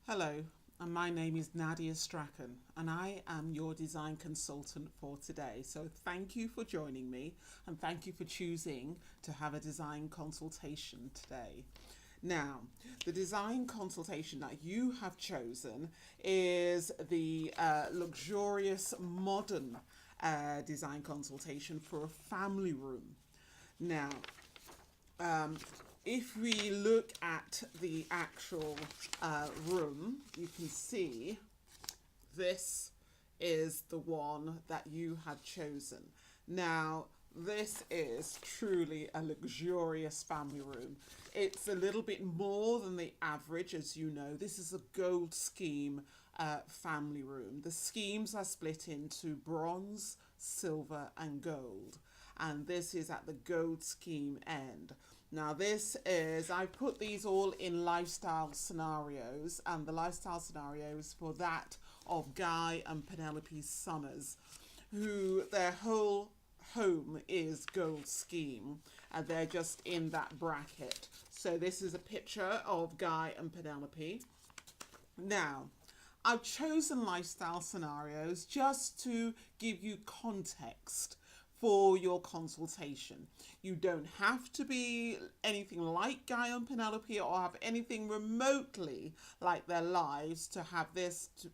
Hello, and my name is Nadia Strachan, and I am your design consultant for today. So, thank you for joining me, and thank you for choosing to have a design consultation today. Now, the design consultation that you have chosen is the luxurious modern design consultation for a family room. Now, um, if we look at the actual room, you can see this is the one that you have chosen. Now, this is truly a luxurious family room. It's a little bit more than the average, as you know. This is a gold scheme family room. The schemes are split into bronze, silver, and gold. And this is at the gold scheme end. Now, this is, I put these all in lifestyle scenarios, and the lifestyle scenarios for that of Guy and Penelope Summers, who their whole home is gold scheme, and they're just in that bracket. So this is a picture of Guy and Penelope. Now, I've chosen lifestyle scenarios just to give you context for your consultation. You don't have to be anything like Guy and Penelope or have anything remotely like their lives to have this to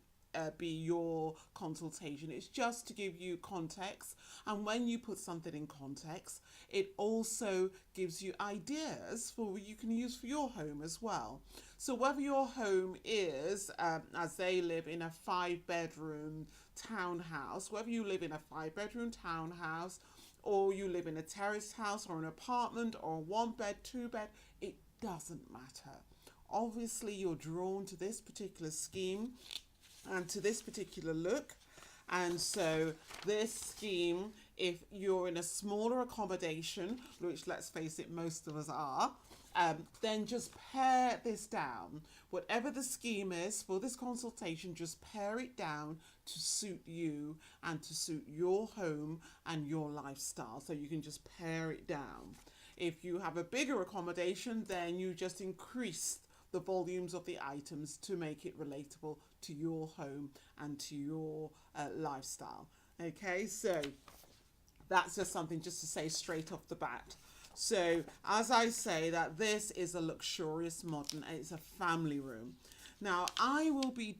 be your consultation. It's just to give you context, and when you put something in context, it also gives you ideas for what you can use for your home as well. So whether your home is as they live in a 5-bedroom townhouse, whether you live in a 5-bedroom townhouse or you live in a terrace house or an apartment or a 1-bed, 2-bed, it doesn't matter. Obviously you're drawn to this particular scheme and to this particular look. And so this scheme, if you're in a smaller accommodation, which let's face it, most of us are, then just pare this down. Whatever the scheme is for this consultation, just pare it down to suit you and to suit your home and your lifestyle. So you can just pare it down. If you have a bigger accommodation, then you just increase the volumes of the items to make it relatable to your home and to your lifestyle. Okay, so that's just something just to say straight off the bat. So as I say, that this is a luxurious modern, it's a family room. Now I will be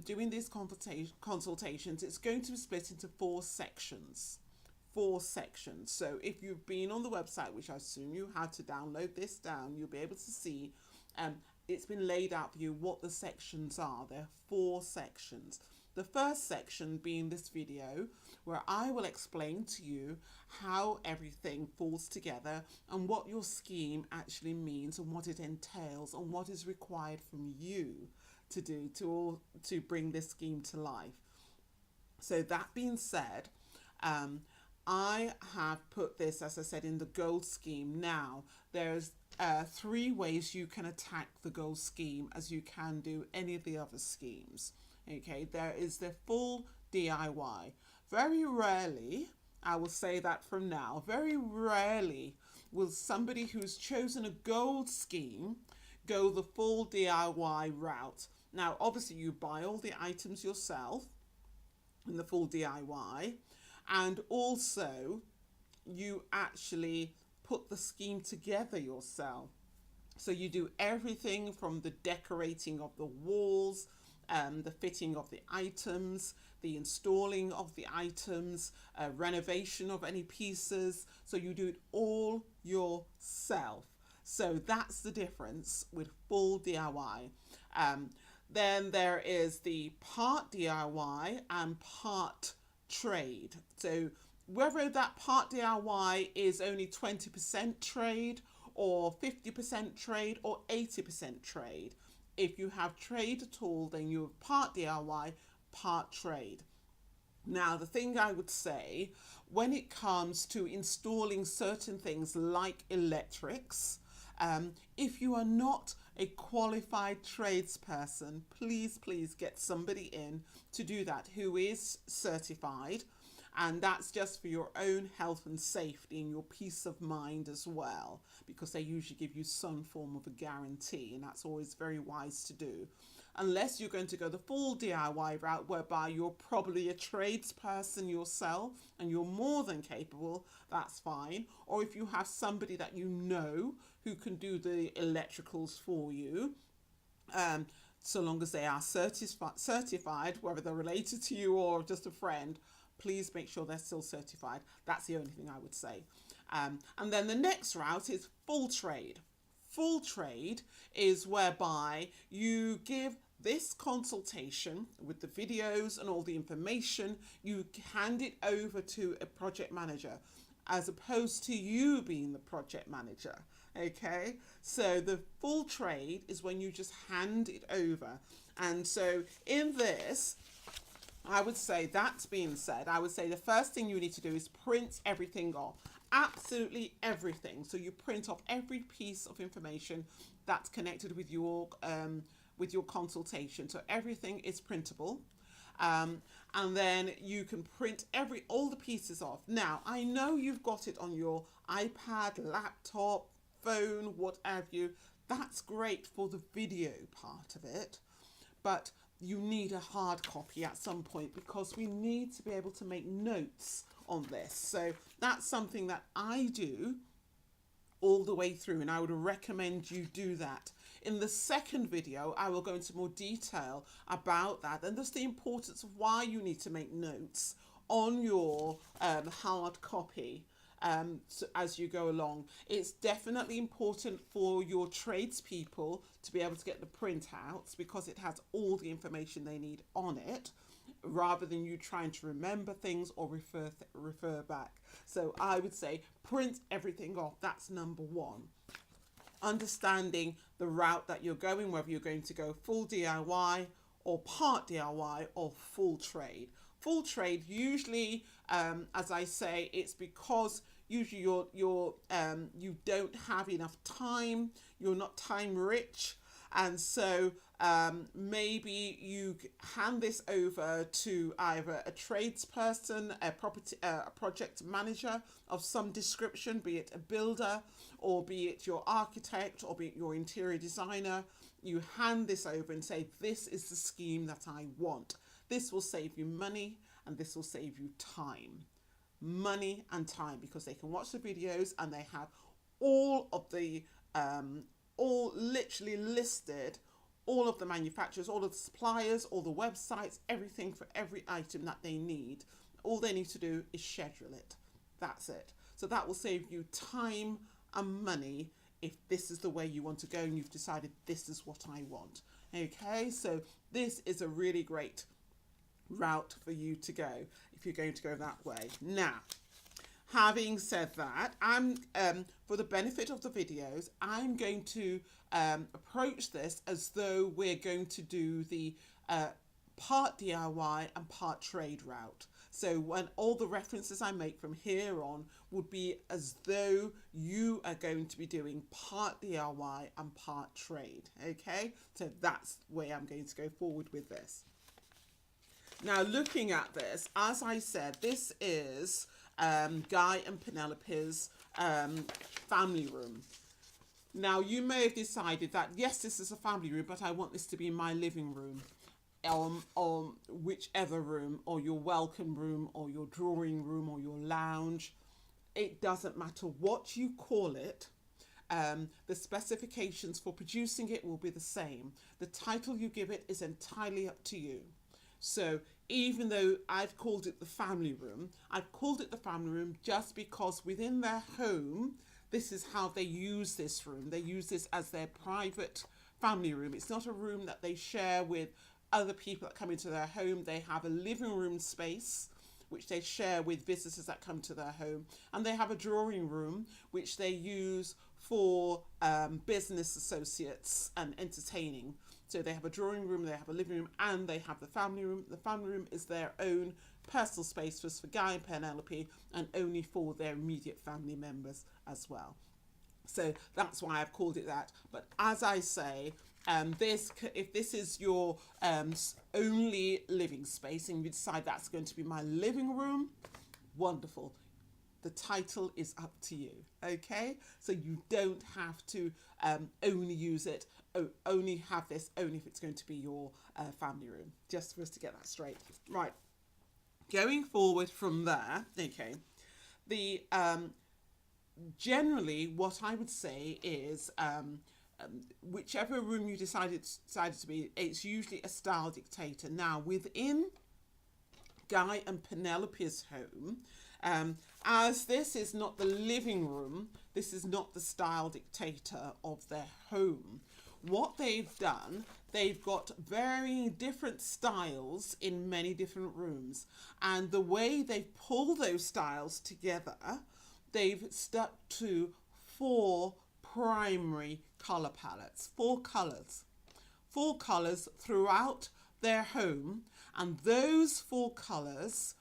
doing these consultations. It's going to be split into 4 sections. 4 sections. So if you've been on the website, which I assume you had to download this down, you'll be able to see it's been laid out for you what the sections are. There are 4 sections. The first section being this video, where I will explain to you how everything falls together and what your scheme actually means and what it entails and what is required from you to do to bring this scheme to life. So that being said, I have put this, as I said, in the gold scheme. Now, there's 3 ways you can attack the gold scheme as you can do any of the other schemes. Okay, there is the full DIY. Very rarely, I will say that from now, very rarely will somebody who's chosen a gold scheme go the full DIY route. Now, obviously, you buy all the items yourself in the full DIY, and also you actually put the scheme together yourself. So you do everything from the decorating of the walls, the fitting of the items, the installing of the items, renovation of any pieces. So you do it all yourself. So that's the difference with full DIY. Then there is the part DIY and part trade. So whether that part DIY is only 20% trade or 50% trade or 80% trade, if you have trade at all, then you have part DIY, part trade. Now, the thing I would say when it comes to installing certain things like electrics, if you are not a qualified tradesperson, please get somebody in to do that who is certified. And that's just for your own health and safety and your peace of mind as well, because they usually give you some form of a guarantee, and that's always very wise to do. Unless you're going to go the full DIY route, whereby you're probably a tradesperson yourself and you're more than capable, that's fine. Or if you have somebody that you know who can do the electricals for you, so long as they are certified, whether they're related to you or just a friend, please make sure they're still certified. That's the only thing I would say. And then the next route is full trade. Full trade is whereby you give this consultation with the videos and all the information, you hand it over to a project manager, as opposed to you being the project manager. Okay, so the full trade is when you just hand it over. And so in this, I would say, that's being said, I would say the first thing you need to do is print everything off. Absolutely everything. So you print off every piece of information that's connected with your consultation. So everything is printable. And then you can print all the pieces off. Now, I know you've got it on your iPad, laptop, phone, what have you. That's great for the video part of it, but you need a hard copy at some point, because we need to be able to make notes on this. So that's something that I do all the way through, and I would recommend you do that. In the second video, I will go into more detail about that, and just the importance of why you need to make notes on your hard copy. So as you go along, it's definitely important for your tradespeople to be able to get the printouts, because it has all the information they need on it, rather than you trying to remember things or refer back. So I would say print everything off. That's number one. Understanding the route that you're going, whether you're going to go full DIY or part DIY or full trade. Full trade, usually, as I say, it's because usually you don't have enough time, you're not time rich, and so maybe you hand this over to either a tradesperson, a project manager of some description, be it a builder, or be it your architect, or be it your interior designer. You hand this over and say, this is the scheme that I want. This will save you money, and this will save you time. Money and time, because they can watch the videos and they have all of the, all literally listed, all of the manufacturers, all of the suppliers, all the websites, everything for every item that they need. All they need to do is schedule it. That's it. So that will save you time and money if this is the way you want to go and you've decided this is what I want. Okay, so this is a really great route for you to go if you're going to go that way. Now, having said that, I'm for the benefit of the videos, I'm going to approach this as though we're going to do the part DIY and part trade route. So when all the references I make from here on would be as though you are going to be doing part DIY and part trade. Okay, so that's the way I'm going to go forward with this. Now, looking at this, as I said, this is Guy and Penelope's family room. Now, you may have decided that, yes, this is a family room, but I want this to be my living room, or whichever room, or your welcome room, or your drawing room, or your lounge. It doesn't matter what you call it. The specifications for producing it will be the same. The title you give it is entirely up to you. So even though I've called it the family room, I've called it the family room just because within their home, this is how they use this room. They use this as their private family room. It's not a room that they share with other people that come into their home. They have a living room space, which they share with visitors that come to their home. And they have a drawing room, which they use for business associates and entertaining. So they have a drawing room, they have a living room, and they have the family room. The family room is their own personal space, just for Guy and Penelope, and only for their immediate family members as well. So that's why I've called it that. But as I say, if this is your only living space and you decide that's going to be my living room, wonderful. The title is up to you, okay? So you don't have to only use it, only have this, only if it's going to be your family room, just for us to get that straight. Right, going forward from there, okay, the generally what I would say is whichever room you decided to be, it's usually a style dictator. Now, within Guy and Penelope's home, as this is not the living room, this is not the style dictator of their home. What they've done, they've got very different styles in many different rooms, and the way they pull those styles together, they've stuck to 4 primary color palettes, 4 colors throughout their home, and those 4 colors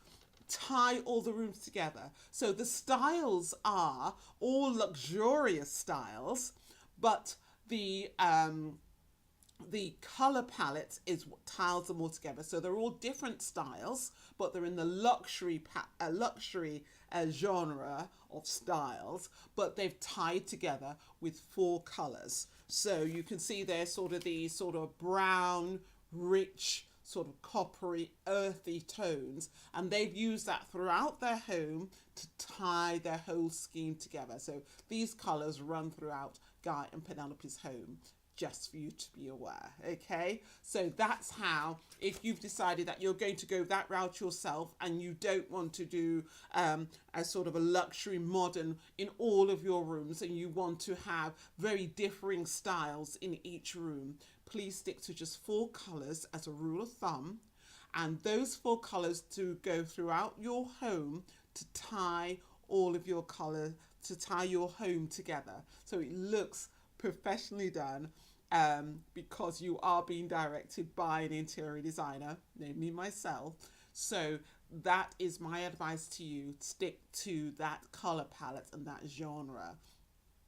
tie all the rooms together. So the styles are all luxurious styles, but the color palette is what ties them all together. So they're all different styles, but they're in the luxury genre of styles, but they've tied together with 4 colors. So you can see there's sort of these sort of brown, rich, sort of coppery, earthy tones, and they've used that throughout their home to tie their whole scheme together. So these colors run throughout Guy and Penelope's home, just for you to be aware, okay? So that's how, if you've decided that you're going to go that route yourself and you don't want to do a sort of a luxury modern in all of your rooms, and you want to have very differing styles in each room, please stick to just 4 colors as a rule of thumb, and those 4 colors to go throughout your home to tie all of your color, to tie your home together so it looks professionally done, because you are being directed by an interior designer, namely myself. So that is my advice to you. Stick to that color palette and that genre.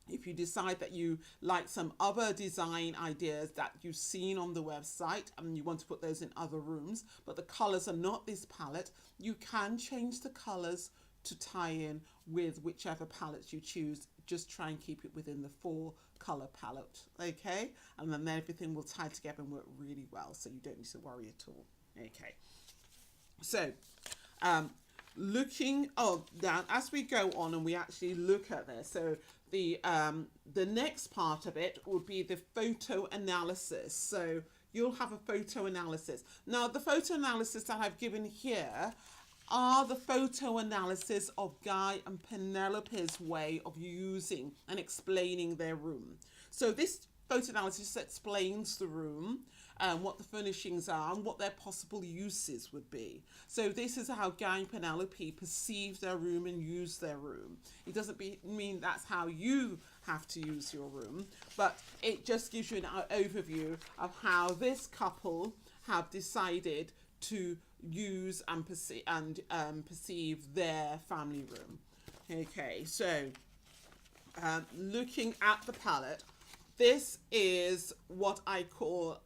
If you decide that you like some other design ideas that you've seen on the website and you want to put those in other rooms, but the colors are not this palette, you can change the colors to tie in with whichever palette you choose. Just try and keep it within the 4 color palette, okay? And then everything will tie together and work really well, so you don't need to worry at all, okay? So looking down as we go on and we actually look at this, so the next part of it would be the photo analysis. So you'll have a photo analysis. Now the photo analysis that I've given here are the photo analysis of Guy and Penelope's way of using and explaining their room. So this photo analysis explains the room, what the furnishings are and what their possible uses would be. So this is how Guy and Penelope perceive their room and use their room. It doesn't mean that's how you have to use your room, but it just gives you an overview of how this couple have decided to use and perceive their family room. Okay, so looking at the palette, this is what I call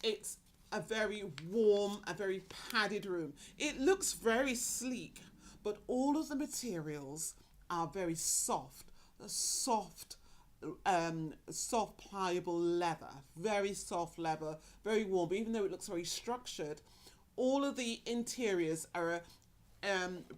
it's a very warm, a very padded room. It looks very sleek, but all of the materials are very soft, soft pliable leather, very soft leather, very warm. Even though it looks very structured, all of the interiors are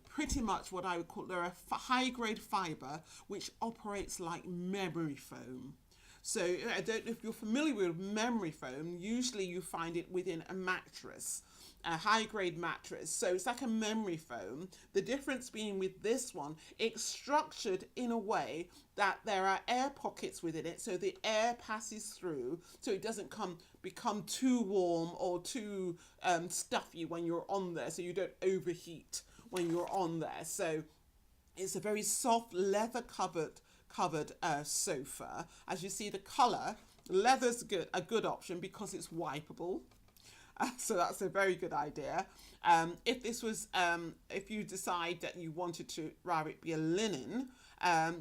pretty much what I would call, they're a high grade fiber which operates like memory foam. So I don't know if you're familiar with memory foam. Usually you find it within a mattress, a high grade mattress. So it's like a memory foam. The difference being with this one, it's structured in a way that there are air pockets within it, so the air passes through, so it doesn't become too warm or too stuffy when you're on there, so you don't overheat when you're on there. So it's a very soft leather covered sofa. As you see, the color, leather's a good option because it's wipeable. So that's a very good idea. If this was, if you decide that you wanted to rather it be a linen,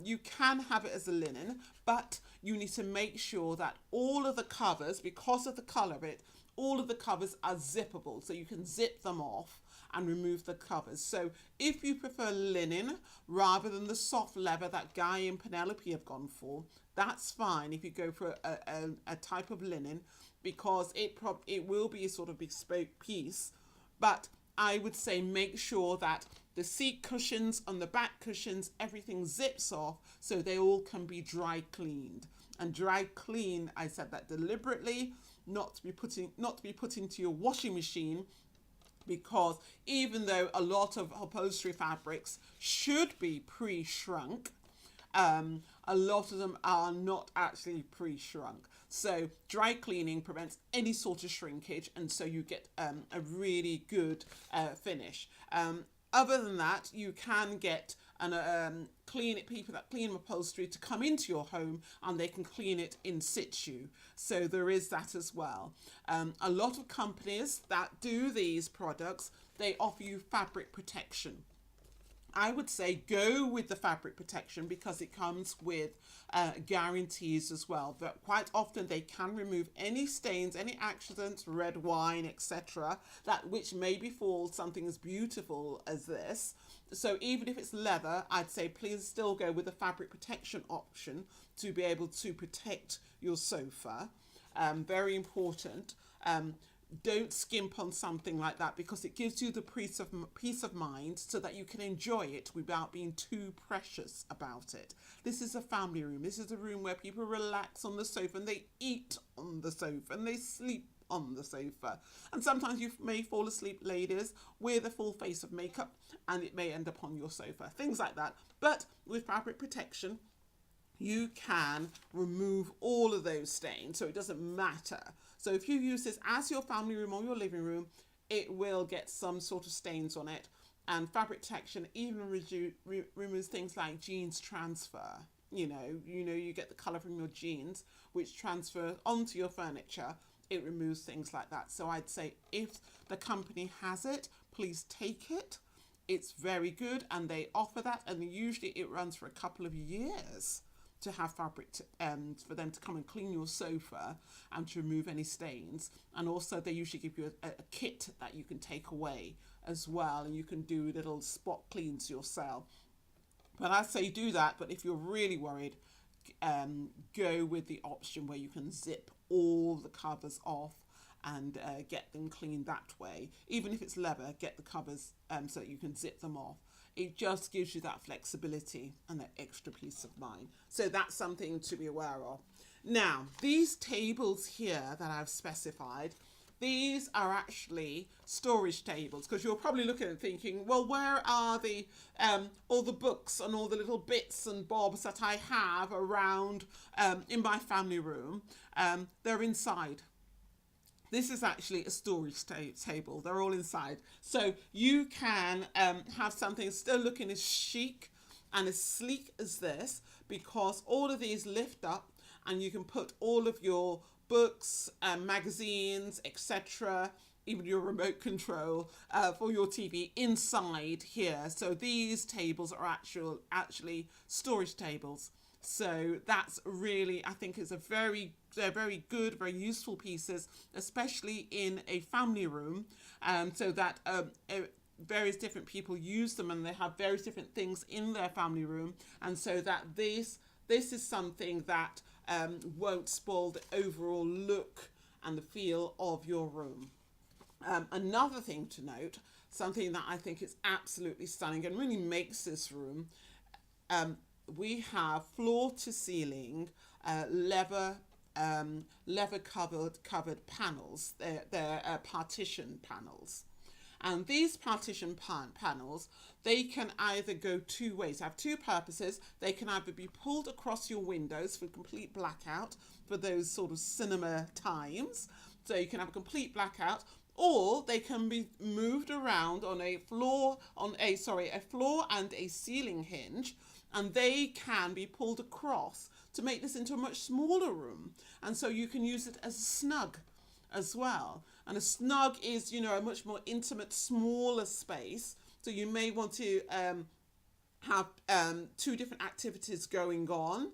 You can have it as a linen, but you need to make sure that all of the covers, because of the colour of it, all of the covers are zippable, so you can zip them off and remove the covers. So if you prefer linen rather than the soft leather that Guy and Penelope have gone for, that's fine if you go for a type of linen, because it will be a sort of bespoke piece. But I would say make sure that the seat cushions and the back cushions, everything zips off so they all can be dry cleaned. And dry clean, I said that deliberately, not to be put into your washing machine, because even though a lot of upholstery fabrics should be pre-shrunk, a lot of them are not actually pre-shrunk. So dry cleaning prevents any sort of shrinkage, and so you get a really good finish. Other than that, you can get people that clean upholstery to come into your home, and they can clean it in situ. So there is that as well. A lot of companies that do these products, they offer you fabric protection. I would say go with the fabric protection because it comes with guarantees as well. But quite often they can remove any stains, any accidents, red wine, etc., that which may befall something as beautiful as this. So even if it's leather, I'd say please still go with the fabric protection option to be able to protect your sofa. Very important. Don't skimp on something like that, because it gives you the peace of mind so that you can enjoy it without being too precious about it. This is a family room. This is a room where people relax on the sofa and they eat on the sofa and they sleep on the sofa. And sometimes you may fall asleep, ladies, with a full face of makeup, and it may end up on your sofa. Things like that. But with fabric protection, you can remove all of those stains, so it doesn't matter. So if you use this as your family room or your living room, it will get some sort of stains on it. And fabric protection even removes things like jeans transfer. You get the colour from your jeans, which transfer onto your furniture. It removes things like that. So I'd say if the company has it, please take it. It's very good, and they offer that, and usually it runs for a couple of years to have fabric for them to come and clean your sofa and to remove any stains. And also they usually give you a kit that you can take away as well, and you can do little spot cleans yourself. But I say do that, but if you're really worried, go with the option where you can zip all the covers off and get them cleaned that way. Even if it's leather, get the covers so that you can zip them off. It just gives you that flexibility and that extra peace of mind. So that's something to be aware of. Now, these tables here that I've specified, these are actually storage tables, because you're probably looking at thinking, well, where are the all the books and all the little bits and bobs that I have around in my family room? They're inside. This is actually a storage table. They're all inside. So you can have something still looking as chic and as sleek as this, because all of these lift up and you can put all of your books, magazines, etc., even your remote control for your TV inside here. So these tables are actually storage tables. So that's really, I think, they're very good, very useful pieces, especially in a family room, so that various different people use them, and they have various different things in their family room, and so that this is something that won't spoil the overall look and the feel of your room. Another thing to note, something that I think is absolutely stunning and really makes this room, we have floor to ceiling leather covered panels. They're partition panels. And these partition panels, they can either go two ways, have two purposes. They can either be pulled across your windows for complete blackout for those sort of cinema times. So you can have a complete blackout, or they can be moved around on a floor and a ceiling hinge, and they can be pulled across to make this into a much smaller room. And so you can use it as a snug as well. And a snug is, a much more intimate, smaller space. So you may want to have two different activities going on,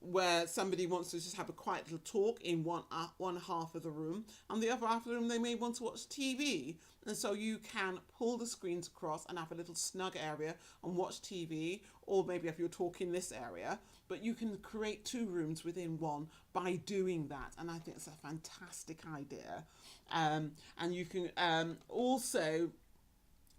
where somebody wants to just have a quiet little talk in one half of the room, and the other half of the room they may want to watch TV. And so you can pull the screens across and have a little snug area and watch TV, or maybe if you're talking this area, but you can create two rooms within one by doing that. And I think it's a fantastic idea. And you can also,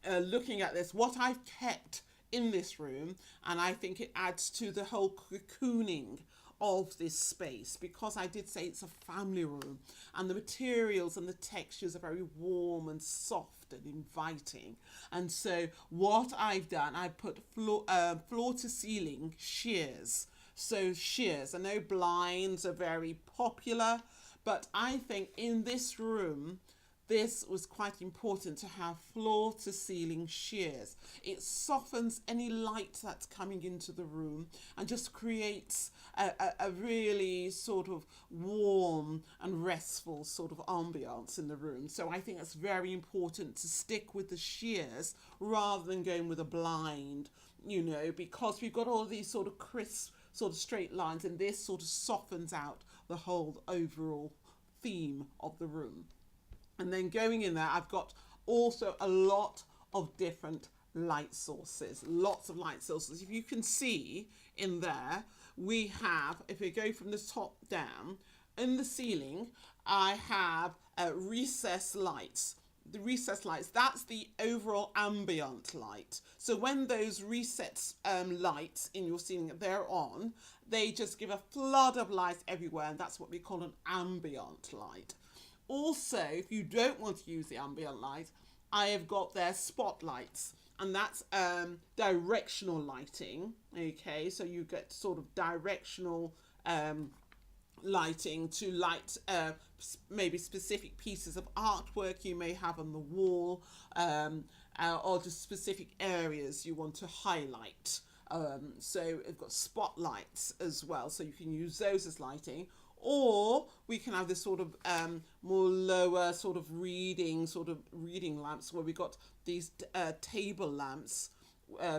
looking at this, what I've kept in this room, and I think it adds to the whole cocooning of this space, because I did say it's a family room and the materials and the textures are very warm and soft and inviting. And so what I've done, I put floor to ceiling shears. So shears, I know blinds are very popular, but I think in this room this was quite important to have floor to ceiling shears. It softens any light that's coming into the room and just creates a really sort of warm and restful sort of ambiance in the room. So I think it's very important to stick with the shears rather than going with a blind, you know, because we've got all these sort of crisp, sort of straight lines, and this sort of softens out the whole overall theme of the room. And then going in there, I've got also a lot of different light sources, lots of light sources. If you can see in there, we have, if we go from the top down, in the ceiling, I have recessed lights. The recessed lights, that's the overall ambient light. So when those recessed lights in your ceiling, they're on, they just give a flood of light everywhere, and that's what we call an ambient light. Also, if you don't want to use the ambient light, I have got their spotlights, and that's directional lighting. Okay, so you get sort of directional lighting to light maybe specific pieces of artwork you may have on the wall, or just specific areas you want to highlight. So it's got spotlights as well, so you can use those as lighting. Or we can have this sort of more lower sort of reading lamps, where we've got these table lamps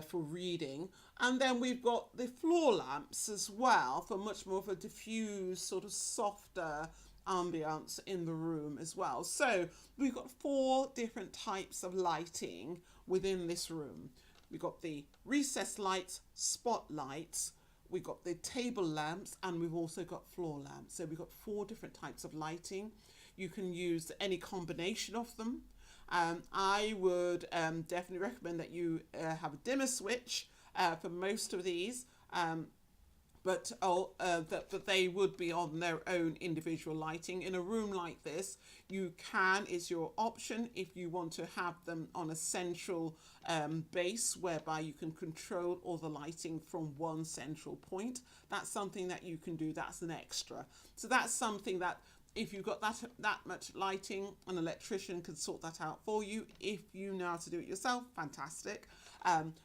for reading. And then we've got the floor lamps as well for much more of a diffuse sort of softer ambience in the room as well. So we've got 4 different types of lighting within this room. We've got the recessed lights, spotlights, we've got the table lamps, and we've also got floor lamps. So we've got 4 different types of lighting. You can use any combination of them. I would definitely recommend that you have a dimmer switch for most of these, but they would be on their own individual lighting. In a room like this, you can, it's your option if you want to have them on a central base, whereby you can control all the lighting from one central point. That's something that you can do, that's an extra. So that's something that if you've got that much lighting, an electrician can sort that out for you. If you know how to do it yourself, fantastic.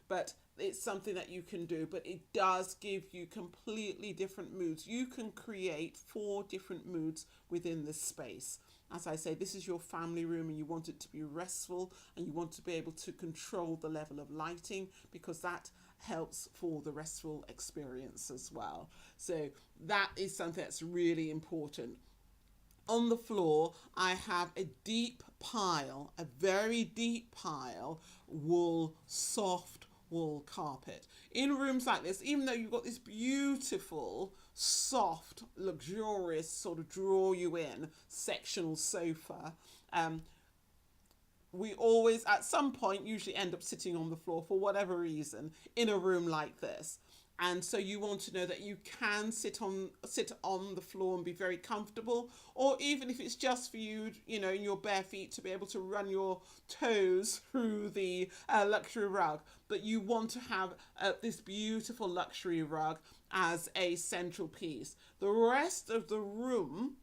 But it's something that you can do, but it does give you completely different moods. You can create 4 different moods within this space. As I say, this is your family room, and you want it to be restful, and you want to be able to control the level of lighting, because that helps for the restful experience as well. So that is something that's really important. On the floor, I have a deep pile, a very deep pile, soft wool carpet. In rooms like this, even though you've got this beautiful, soft, luxurious sort of draw you in sectional sofa, we always at some point usually end up sitting on the floor for whatever reason in a room like this. And so you want to know that you can sit on the floor and be very comfortable, or even if it's just for you, you know, in your bare feet, to be able to run your toes through the luxury rug. But you want to have this beautiful luxury rug as a central piece. The rest of the room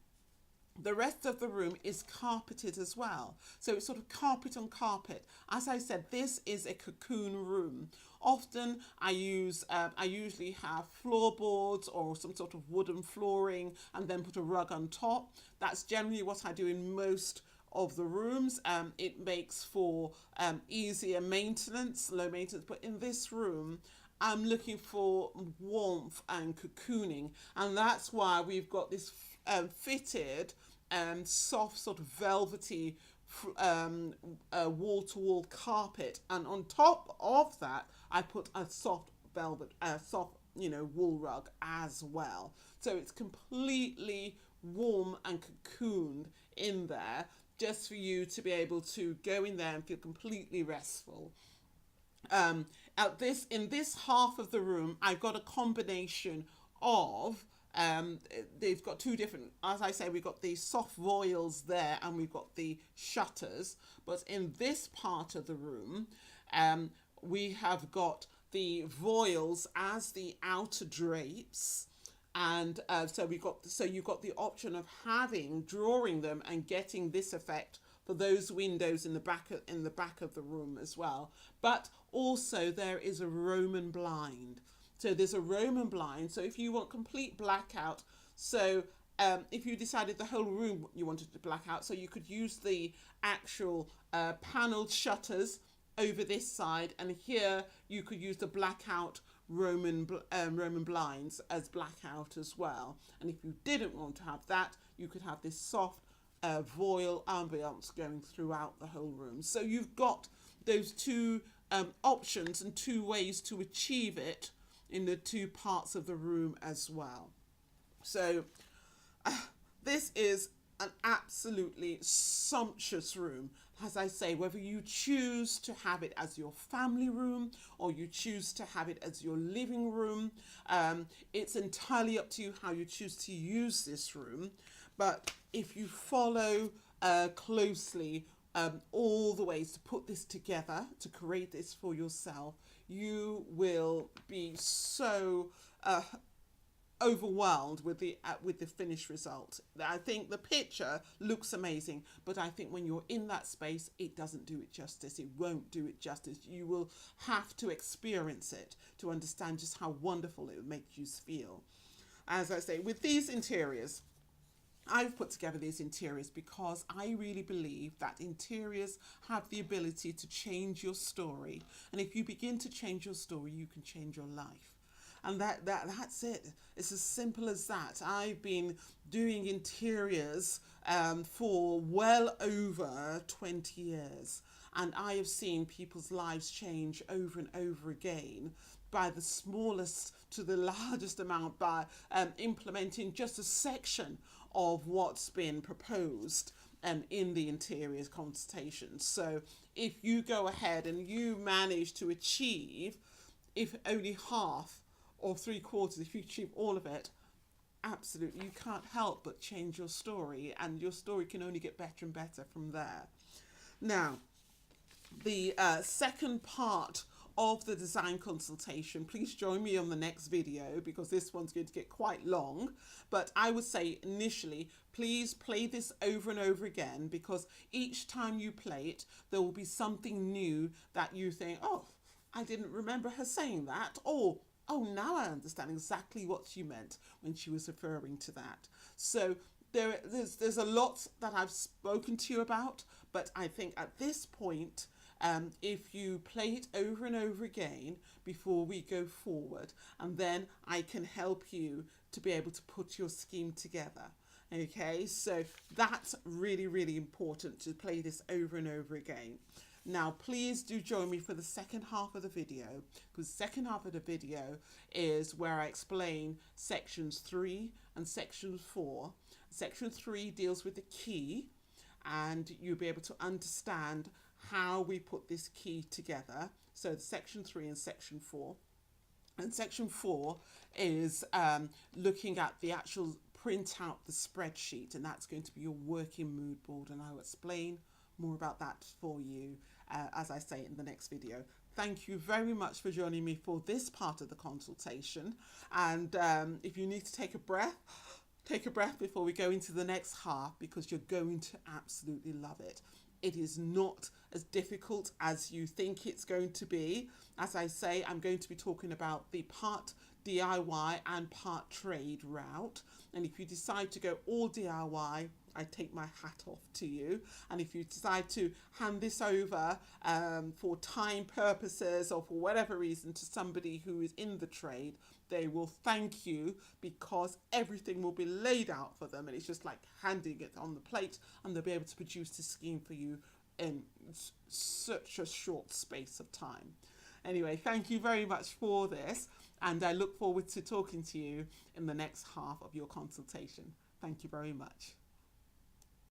is carpeted as well. So it's sort of carpet on carpet. As I said, this is a cocoon room. Often I usually have floorboards or some sort of wooden flooring and then put a rug on top. That's generally what I do in most of the rooms. It makes for easier maintenance, low maintenance. But in this room, I'm looking for warmth and cocooning, and that's why we've got this fitted soft sort of velvety wall-to-wall carpet, and on top of that I put a soft velvet soft wool rug as well, so it's completely warm and cocooned in there, just for you to be able to go in there and feel completely restful. In this half of the room, I've got a combination of they've got two different, as I say, we've got the soft voiles there and we've got the shutters. But in this part of the room, we have got the voiles as the outer drapes. And so you've got the option of drawing them and getting this effect for those windows in the back of the room as well. But also there is a Roman blind. So there's a Roman blind. So if you want complete blackout, so if you decided the whole room you wanted to black out, so you could use the actual panelled shutters over this side, and here you could use the blackout Roman blinds as blackout as well. And if you didn't want to have that, you could have this soft voile ambiance going throughout the whole room. So you've got those two options and two ways to achieve it in the two parts of the room as well. So this is an absolutely sumptuous room. As I say, whether you choose to have it as your family room or you choose to have it as your living room, it's entirely up to you how you choose to use this room. But if you follow closely all the ways to put this together, to create this for yourself, you will be so overwhelmed with the finished result. I think the picture looks amazing, but I think when you're in that space, it doesn't do it justice. It won't do it justice. You will have to experience it to understand just how wonderful it will make you feel. As I say, with these interiors, I've put together these interiors because I really believe that interiors have the ability to change your story. And if you begin to change your story, you can change your life. And that's it. It's as simple as that. I've been doing interiors for well over 20 years. And I have seen people's lives change over and over again, by the smallest to the largest amount, by implementing just a section of what's been proposed in the interiors consultations. So if you go ahead and you manage to achieve, if only half or 3/4, if you achieve all of it, absolutely, you can't help but change your story, and your story can only get better and better from there. Now, the second part of the design consultation, please join me on the next video because this one's going to get quite long. But I would say initially, please play this over and over again, because each time you play it, there will be something new that you think, oh, I didn't remember her saying that, or oh, now I understand exactly what she meant when she was referring to that. So there's a lot that I've spoken to you about, but I think at this point, if you play it over and over again before we go forward, and then I can help you to be able to put your scheme together. Okay, so that's really, really important, to play this over and over again. Now, please do join me for the second half of the video, because the second half of the video is where I explain sections 3 and section 4. Section 3 deals with the key, and you'll be able to understand how we put this key together. So section 3 and section 4. And section 4 is looking at the actual print out the spreadsheet, and that's going to be your working mood board, and I'll explain more about that for you as I say in the next video. Thank you very much for joining me for this part of the consultation, and if you need to take a breath before we go into the next half, because you're going to absolutely love it. It is not as difficult as you think it's going to be. As I say, I'm going to be talking about the part DIY and part trade route. And if you decide to go all DIY, I take my hat off to you. And if you decide to hand this over for time purposes or for whatever reason to somebody who is in the trade, they will thank you because everything will be laid out for them, and it's just like handing it on the plate, and they'll be able to produce the scheme for you in such a short space of time. Anyway, thank you very much for this, and I look forward to talking to you in the next half of your consultation. Thank you very much.